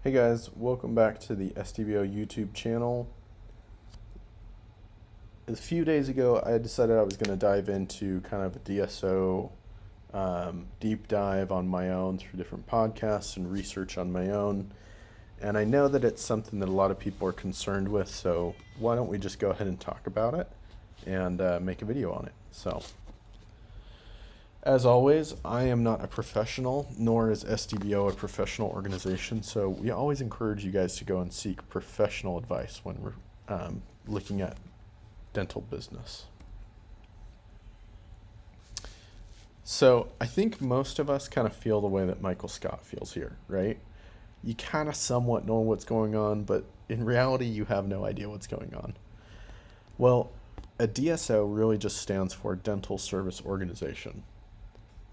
Hey guys, welcome back to the STBO YouTube channel. A few days ago, I decided I was going to dive into kind of a DSO deep dive on my own through different podcasts and research on my own. And I know that it's something that a lot of people are concerned with, so why don't we just go ahead and talk about it and make a video on it. So, as always, I am not a professional, nor is SDBO a professional organization, so we always encourage you guys to go and seek professional advice when we're looking at dental business. So I think most of us kind of feel the way that Michael Scott feels here, right? You kind of somewhat know what's going on, but in reality, you have no idea what's going on. Well, a DSO really just stands for Dental Service Organization.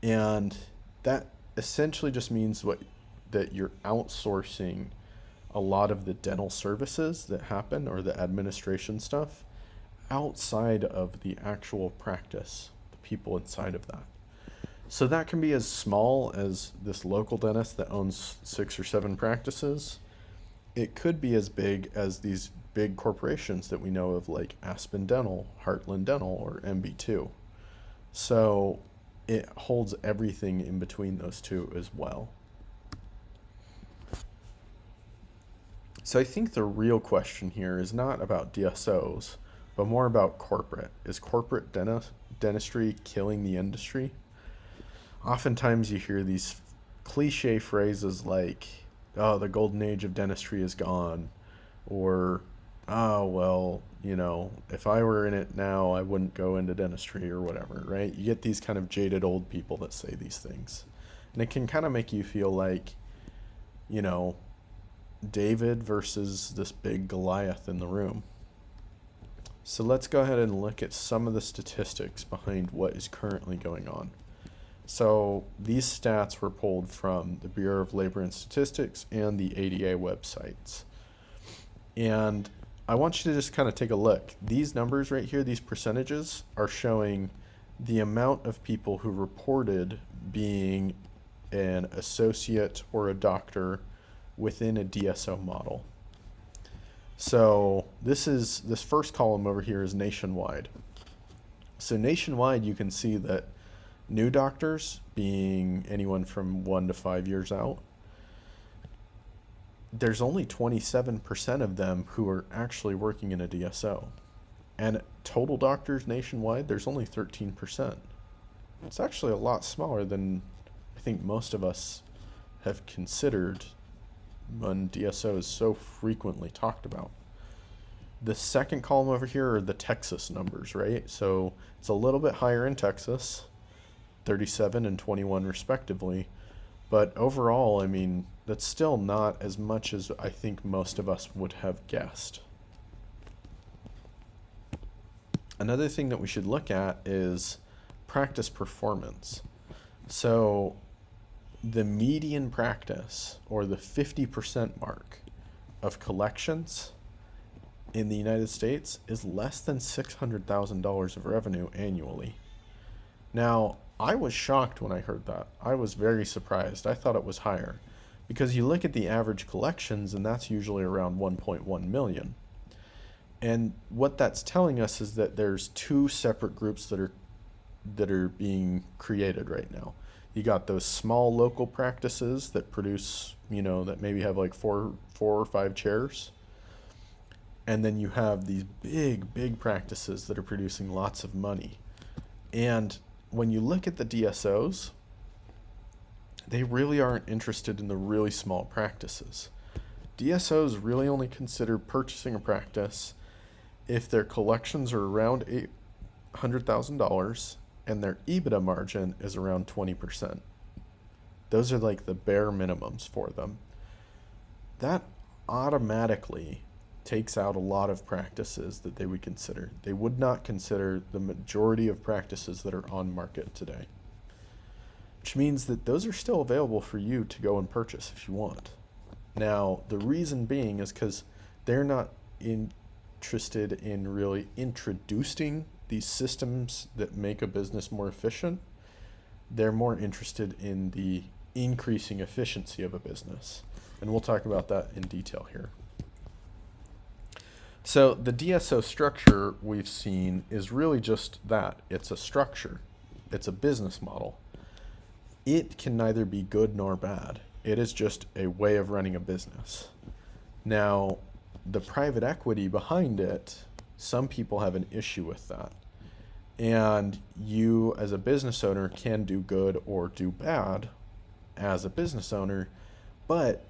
And that essentially just means that you're outsourcing a lot of the dental services that happen or the administration stuff outside of the actual practice, the people inside of that. So that can be as small as this local dentist that owns 6 or 7 practices. It could be as big as these big corporations that we know of, like Aspen Dental, Heartland Dental, or MB2. So it holds everything in between those two as well. So I think the real question here is not about DSOs, but more about corporate. Is corporate dentistry killing the industry? Oftentimes you hear these cliche phrases like, oh, the golden age of dentistry is gone, or, oh, well, if I were in it now, I wouldn't go into dentistry or whatever, right? You get these kind of jaded old people that say these things. And it can kind of make you feel like, David versus this big Goliath in the room. So let's go ahead and look at some of the statistics behind what is currently going on. So these stats were pulled from the Bureau of Labor and Statistics and the ADA websites. And I want you to just kind of take a look. These numbers right here, these percentages, are showing the amount of people who reported being an associate or a doctor within a DSO model. So this first column over here is nationwide. So nationwide, you can see that new doctors, being anyone from 1 to 5 years out, there's only 27% of them who are actually working in a DSO. And total doctors nationwide, there's only 13%. It's actually a lot smaller than I think most of us have considered when DSO is so frequently talked about. The second column over here are the Texas numbers, right? So it's a little bit higher in Texas, 37 and 21 respectively. But overall, that's still not as much as I think most of us would have guessed. Another thing that we should look at is practice performance. So the median practice, or the 50% mark of collections in the United States, is less than $600,000 of revenue annually. Now, I was shocked when I heard that. I was very surprised. I thought it was higher because you look at the average collections and that's usually around 1.1 million. And what that's telling us is that there's 2 separate groups that are being created right now. You got those small local practices that produce, that maybe have like four or 5 chairs. And then you have these big practices that are producing lots of money. And when you look at the DSOs, they really aren't interested in the really small practices. DSOs really only consider purchasing a practice if their collections are around $800,000 and their EBITDA margin is around 20%. Those are like the bare minimums for them. That automatically takes out a lot of practices that they would consider. They would not consider the majority of practices that are on market today, which means that those are still available for you to go and purchase if you want. Now, the reason being is because they're not interested in really introducing these systems that make a business more efficient. They're more interested in the increasing efficiency of a business. And we'll talk about that in detail here. So the DSO structure we've seen is really just that. It's a structure. It's a business model. It can neither be good nor bad. It is just a way of running a business. Now, the private equity behind it, some people have an issue with that. And you, as a business owner, can do good or do bad as a business owner, but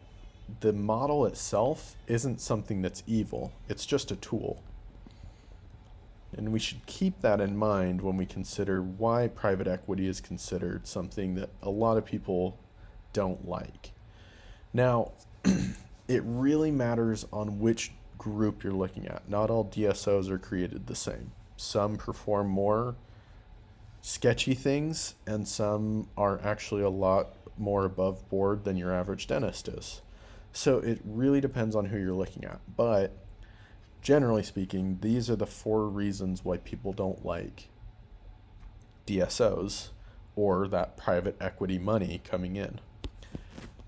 the model itself isn't something that's evil. It's just a tool. And we should keep that in mind when we consider why private equity is considered something that a lot of people don't like. Now, it really matters on which group you're looking at. Not all DSOs are created the same. Some perform more sketchy things, and some are actually a lot more above board than your average dentist is. So it really depends on who you're looking at. But generally speaking, these are the 4 reasons why people don't like DSOs or that private equity money coming in.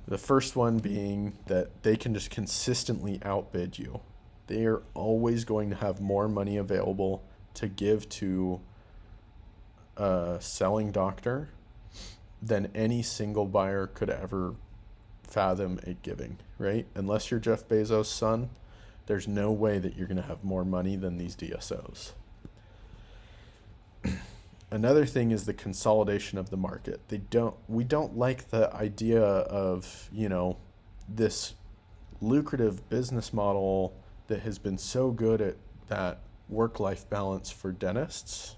The first one being that they can just consistently outbid you. They are always going to have more money available to give to a selling doctor than any single buyer could ever fathom it giving, right? Unless you're Jeff Bezos' son, there's no way that you're going to have more money than these DSOs. Another thing is the consolidation of the market. We don't like the idea of, this lucrative business model that has been so good at that work-life balance for dentists.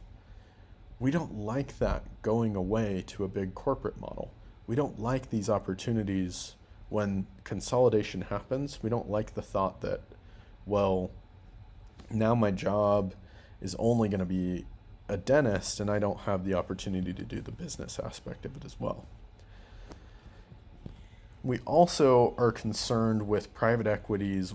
We don't like that going away to a big corporate model. We don't like these opportunities when consolidation happens. We don't like the thought that, well, now my job is only going to be a dentist and I don't have the opportunity to do the business aspect of it as well. We also are concerned with private equities,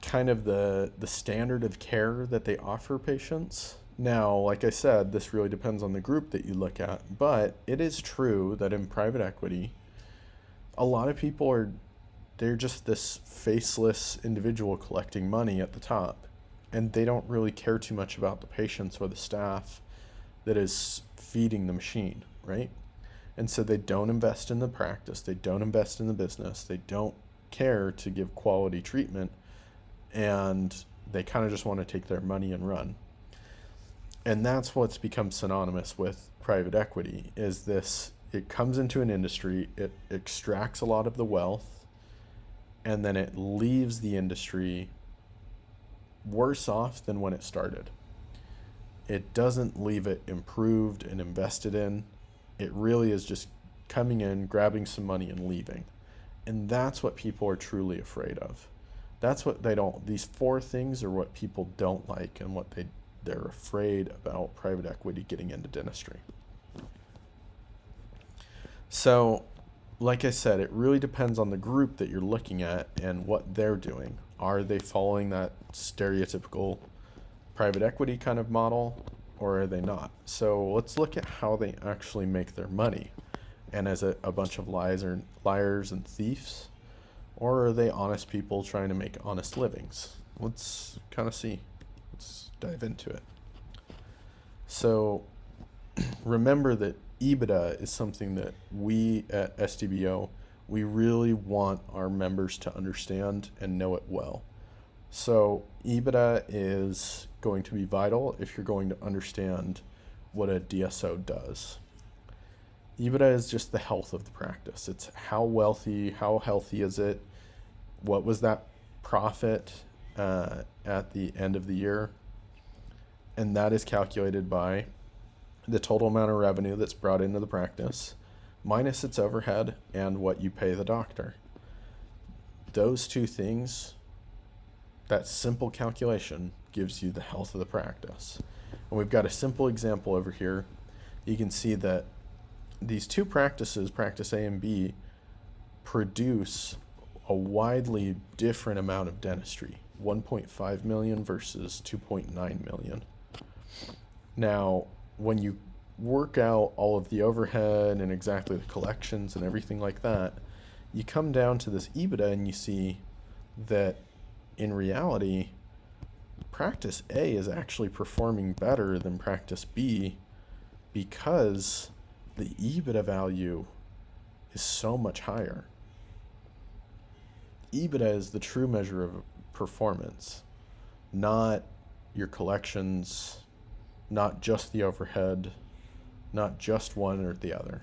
kind of the standard of care that they offer patients. Now, like I said, this really depends on the group that you look at, but it is true that in private equity, a lot of people they're just this faceless individual collecting money at the top, and they don't really care too much about the patients or the staff that is feeding the machine, right? And so they don't invest in the practice, they don't invest in the business, they don't care to give quality treatment, and they kind of just want to take their money and run. And that's what's become synonymous with private equity, is this: it comes into an industry, it extracts a lot of the wealth, and then it leaves the industry worse off than when it started. It doesn't leave it improved and invested in. It really is just coming in, grabbing some money, and leaving. And that's what people are truly afraid of. That's what these 4 things are what people don't like, and what they're afraid about private equity getting into dentistry. So, like I said, it really depends on the group that you're looking at and what they're doing. Are they following that stereotypical private equity kind of model, or are they not? So let's look at how they actually make their money. And is it a bunch of liars and thieves? Or are they honest people trying to make honest livings? Let's kind of see. Let's dive into it. So remember that EBITDA is something that we at SDBO, we really want our members to understand and know it well. So EBITDA is going to be vital if you're going to understand what a DSO does. EBITDA is just the health of the practice. It's how healthy is it? What was that profit at the end of the year? And that is calculated by the total amount of revenue that's brought into the practice minus its overhead and what you pay the doctor. Those 2 things, that simple calculation, gives you the health of the practice. And we've got a simple example over here. You can see that these 2 practices, practice A and B, produce a widely different amount of dentistry, 1.5 million versus 2.9 million. Now, when you work out all of the overhead and exactly the collections and everything like that, you come down to this EBITDA and you see that in reality, practice A is actually performing better than practice B because the EBITDA value is so much higher. EBITDA is the true measure of performance, not your collections, not just the overhead, not just one or the other.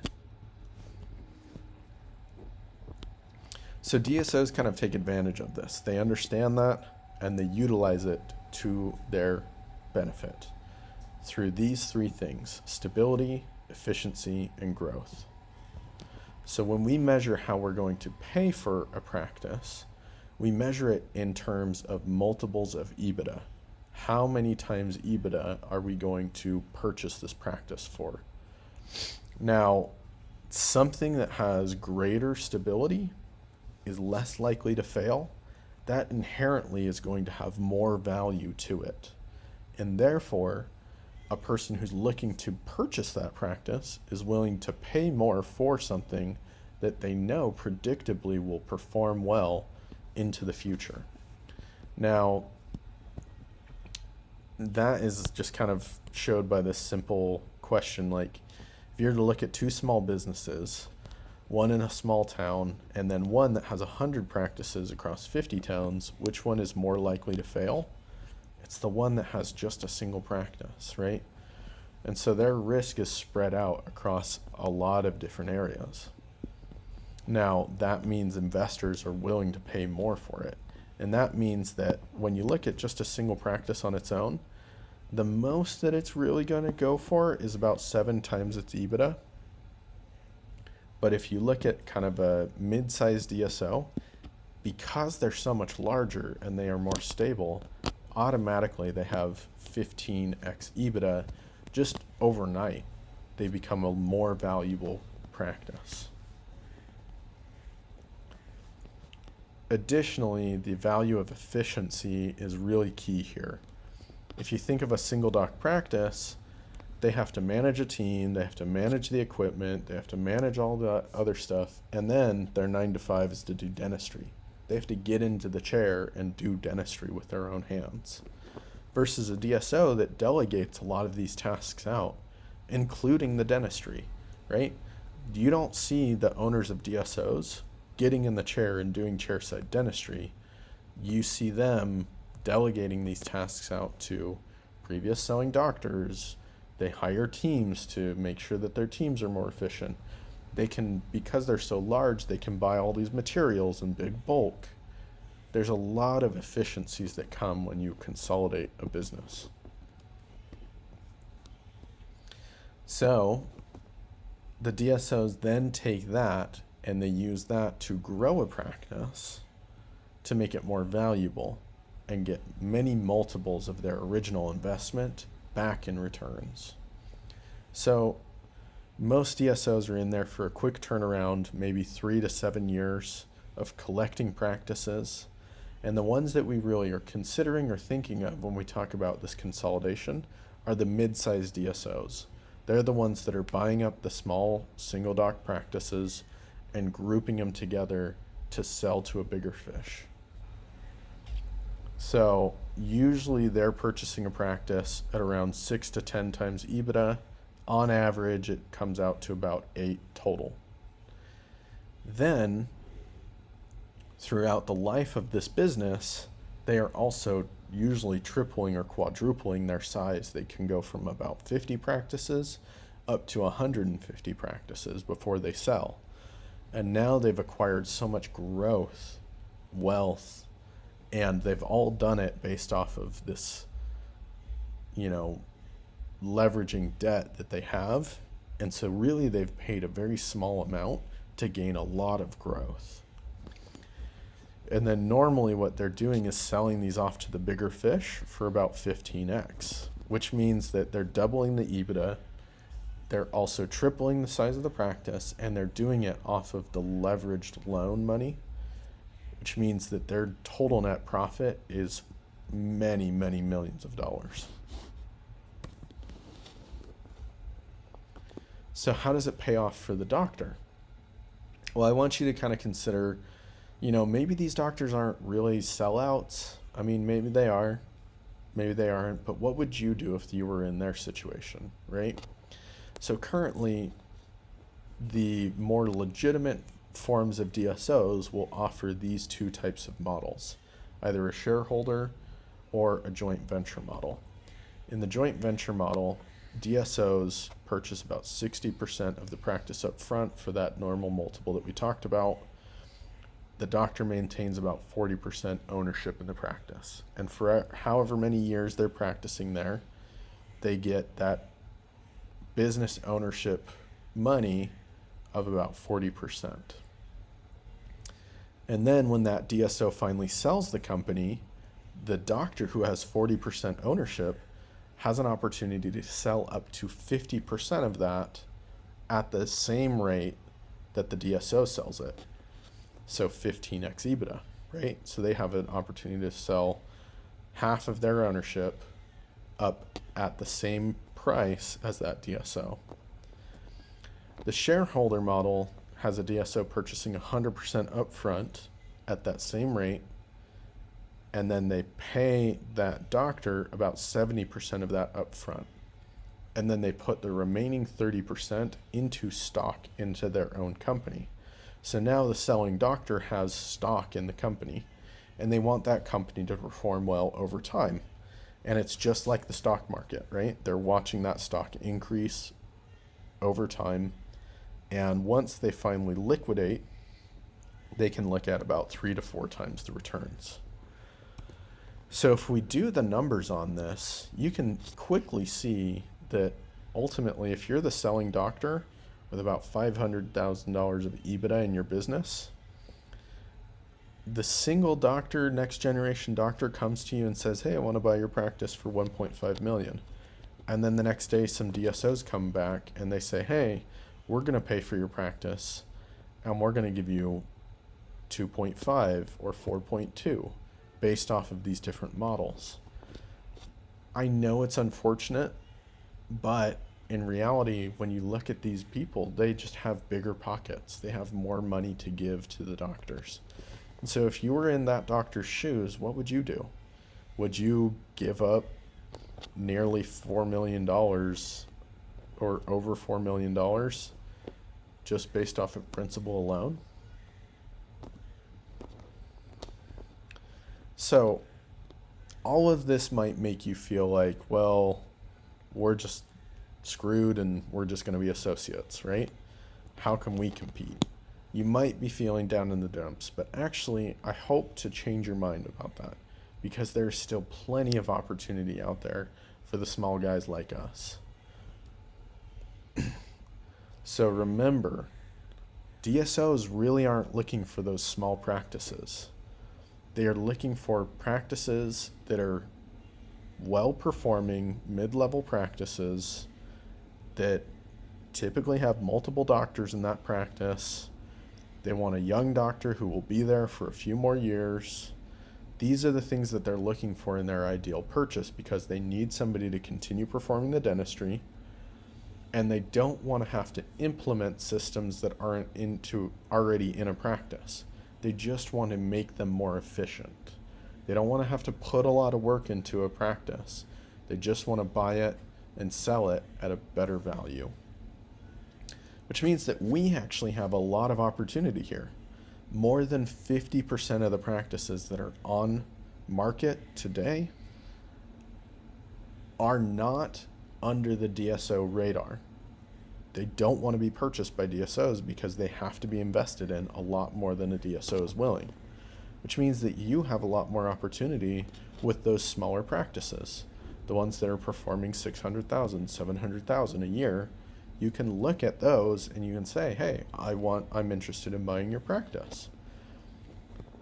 So DSOs kind of take advantage of this. They understand that and they utilize it to their benefit through these three things: stability, efficiency, and growth. So when we measure how we're going to pay for a practice, we measure it in terms of multiples of EBITDA. How many times EBITDA are we going to purchase this practice for? Now, something that has greater stability is less likely to fail. That inherently is going to have more value to it. And therefore, a person who's looking to purchase that practice is willing to pay more for something that they know predictably will perform well into the future. Now, that is just kind of showed by this simple question. Like, if you're to look at two small businesses, one in a small town and then one that has 100 practices across 50 towns, which one is more likely to fail? It's the one that has just a single practice, right? And so their risk is spread out across a lot of different areas. Now, that means investors are willing to pay more for it. And that means that when you look at just a single practice on its own, the most that it's really going to go for is about 7 times its EBITDA. But if you look at kind of a mid-sized DSO, because they're so much larger and they are more stable, automatically they have 15x EBITDA just overnight. They become a more valuable practice. Additionally, the value of efficiency is really key here. If you think of a single doc practice, they have to manage a team, they have to manage the equipment, they have to manage all the other stuff, and then their 9 to 5 is to do dentistry. They have to get into the chair and do dentistry with their own hands. Versus a DSO that delegates a lot of these tasks out, including the dentistry, right? You don't see the owners of DSOs getting in the chair and doing chairside dentistry. You see them delegating these tasks out to previous selling doctors. They hire teams to make sure that their teams are more efficient. They can, because they're so large, they can buy all these materials in big bulk. There's a lot of efficiencies that come when you consolidate a business. So the DSOs then take that and they use that to grow a practice to make it more valuable and get many multiples of their original investment back in returns. So most DSOs are in there for a quick turnaround, maybe 3 to 7 years of collecting practices. And the ones that we really are considering or thinking of when we talk about this consolidation are the mid-sized DSOs. They're the ones that are buying up the small single doc practices and grouping them together to sell to a bigger fish. So usually they're purchasing a practice at around 6 to 10 times EBITDA. On average, it comes out to about 8 total. Then, throughout the life of this business, they are also usually tripling or quadrupling their size. They can go from about 50 practices up to 150 practices before they sell. And now they've acquired so much growth, wealth, and they've all done it based off of this, leveraging debt that they have. And so really they've paid a very small amount to gain a lot of growth. And then normally what they're doing is selling these off to the bigger fish for about 15x, which means that they're doubling the EBITDA. They're also tripling the size of the practice, and they're doing it off of the leveraged loan money, which means that their total net profit is many, many millions of dollars. So how does it pay off for the doctor? Well, I want you to kind of consider, maybe these doctors aren't really sellouts. I mean, maybe they are, maybe they aren't, but what would you do if you were in their situation, right? So currently, the more legitimate forms of DSOs will offer these two types of models, either a shareholder or a joint venture model. In the joint venture model, DSOs purchase about 60% of the practice up front for that normal multiple that we talked about. The doctor maintains about 40% ownership in the practice. And for however many years they're practicing there, they get that business ownership money of about 40%. And then when that DSO finally sells the company, the doctor who has 40% ownership has an opportunity to sell up to 50% of that at the same rate that the DSO sells it. So 15x EBITDA, right? So they have an opportunity to sell half of their ownership up at the same price as that DSO. The shareholder model has a DSO purchasing 100% upfront at that same rate, and then they pay that doctor about 70% of that upfront. And then they put the remaining 30% into stock into their own company. So now the selling doctor has stock in the company, and they want that company to perform well over time. And it's just like the stock market, right? They're watching that stock increase over time. And once they finally liquidate, they can look at about 3 to 4 times the returns. So if we do the numbers on this, you can quickly see that ultimately, if you're the selling doctor with about $500,000 of EBITDA in your business, the single doctor, next generation doctor, comes to you and says, hey, I want to buy your practice for 1.5 million. And then the next day some DSOs come back and they say, hey, we're going to pay for your practice and we're going to give you 2.5 or 4.2 based off of these different models. I know it's unfortunate, but in reality, when you look at these people, they just have bigger pockets. They have more money to give to the doctors. And so if you were in that doctor's shoes, what would you do? Would you give up nearly $4 million or over $4 million just based off of principal alone? So all of this might make you feel like, well, we're just screwed and we're just going to be associates, right? How can we compete? You might be feeling down in the dumps, but actually I hope to change your mind about that, because there's still plenty of opportunity out there for the small guys like us. So remember, DSOs really aren't looking for those small practices. They are looking for practices that are well-performing, mid-level practices that typically have multiple doctors in that practice. They want a young doctor who will be there for a few more years. These are the things that they're looking for in their ideal purchase, because they need somebody to continue performing the dentistry, and they don't want to have to implement systems that aren't already in a practice. They just want to make them more efficient. They don't want to have to put a lot of work into a practice. They just want to buy it and sell it at a better value. Which means that we actually have a lot of opportunity here. More than 50% of the practices that are on market today are not under the DSO radar. They don't want to be purchased by DSOs because they have to be invested in a lot more than a DSO is willing. Which means that you have a lot more opportunity with those smaller practices. The ones that are performing $600,000, $700,000 a year. You can look at those and you can say, hey, I'm interested in buying your practice.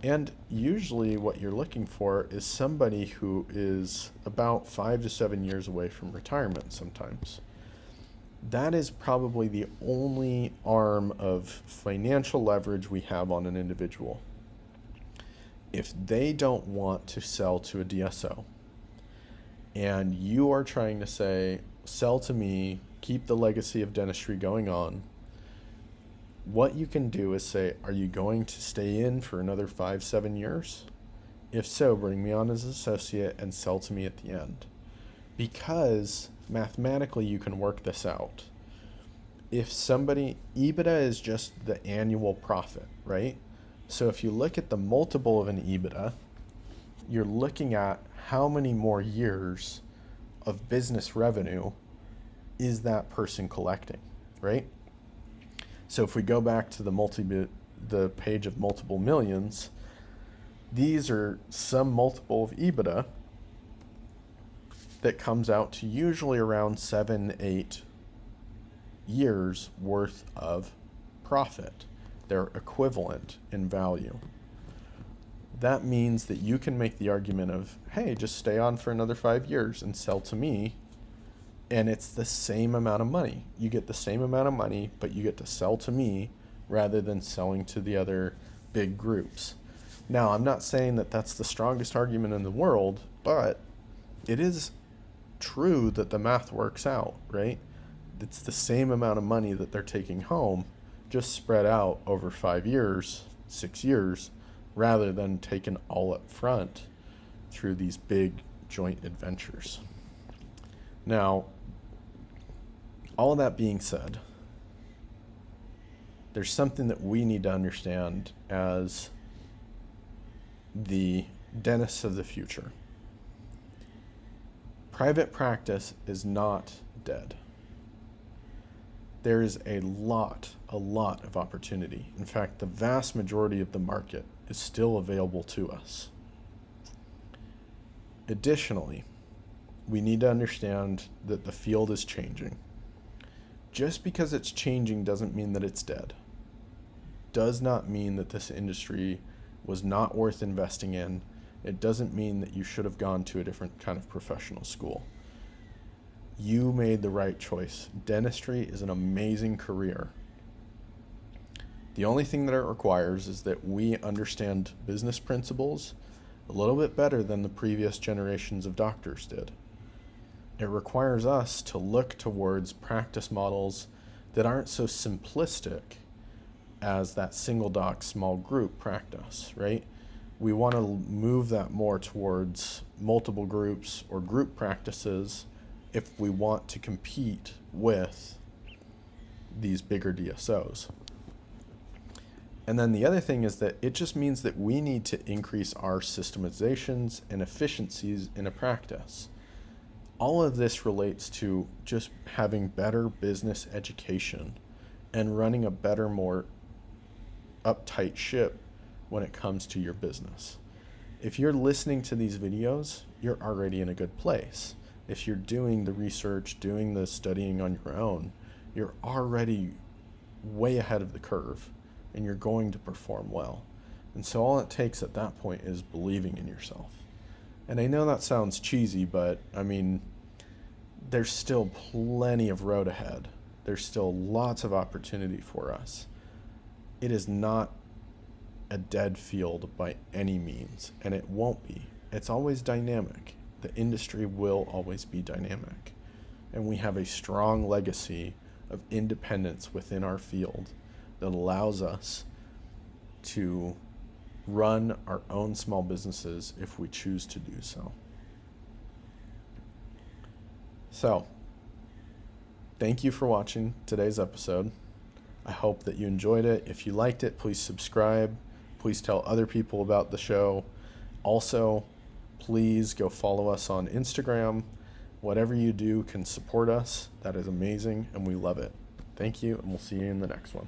And usually what you're looking for is somebody who is about 5 to 7 years away from retirement sometimes. That is probably the only arm of financial leverage we have on an individual. If they don't want to sell to a DSO, and you are trying to say, sell to me keep the legacy of dentistry going on, what you can do is say, are you going to stay in for another 5-7 years? If so, bring me on as an associate and sell to me at the end. Because mathematically you can work this out. If EBITDA is just the annual profit, right? So if you look at the multiple of an EBITDA, you're looking at how many more years of business revenue is that person collecting, right? So if we go back to the page of multiple millions, these are some multiple of EBITDA that comes out to usually around 7-8 years worth of profit. They're equivalent in value. That means that you can make the argument of, hey, just stay on for another 5 years and sell to me, and it's the same amount of money. You get the same amount of money, but you get to sell to me rather than selling to the other big groups. Now, I'm not saying that that's the strongest argument in the world, but it is true that the math works out, right? It's the same amount of money that they're taking home, just spread out over 5 years, 6 years, rather than taken all up front through these big joint adventures. Now, all that being said, there's something that we need to understand as the dentists of the future. Private practice is not dead. There is a lot of opportunity. In fact, the vast majority of the market is still available to us. Additionally, we need to understand that the field is changing. Just because it's changing doesn't mean that it's dead. Does not mean that this industry was not worth investing in. It doesn't mean that you should have gone to a different kind of professional school. You made the right choice. Dentistry is an amazing career. The only thing that it requires is that we understand business principles a little bit better than the previous generations of doctors did. It requires us to look towards practice models that aren't so simplistic as that single doc small group practice, right? We want to move that more towards multiple groups or group practices if we want to compete with these bigger DSOs. And then the other thing is that it just means that we need to increase our systemizations and efficiencies in a practice. All of this relates to just having better business education and running a better, more uptight ship when it comes to your business. If you're listening to these videos, you're already in a good place. If you're doing the research, doing the studying on your own, you're already way ahead of the curve and you're going to perform well. And so all it takes at that point is believing in yourself. And I know that sounds cheesy, but I mean, there's still plenty of road ahead. There's still lots of opportunity for us. It is not a dead field by any means, and it won't be. It's always dynamic. The industry will always be dynamic. And we have a strong legacy of independence within our field that allows us to run our own small businesses if we choose to do so. So, thank you for watching today's episode. I hope that you enjoyed it. If you liked it, please subscribe. Please tell other people about the show. Also, please go follow us on Instagram. Whatever you do can support us. That is amazing, and we love it. Thank you, and we'll see you in the next one.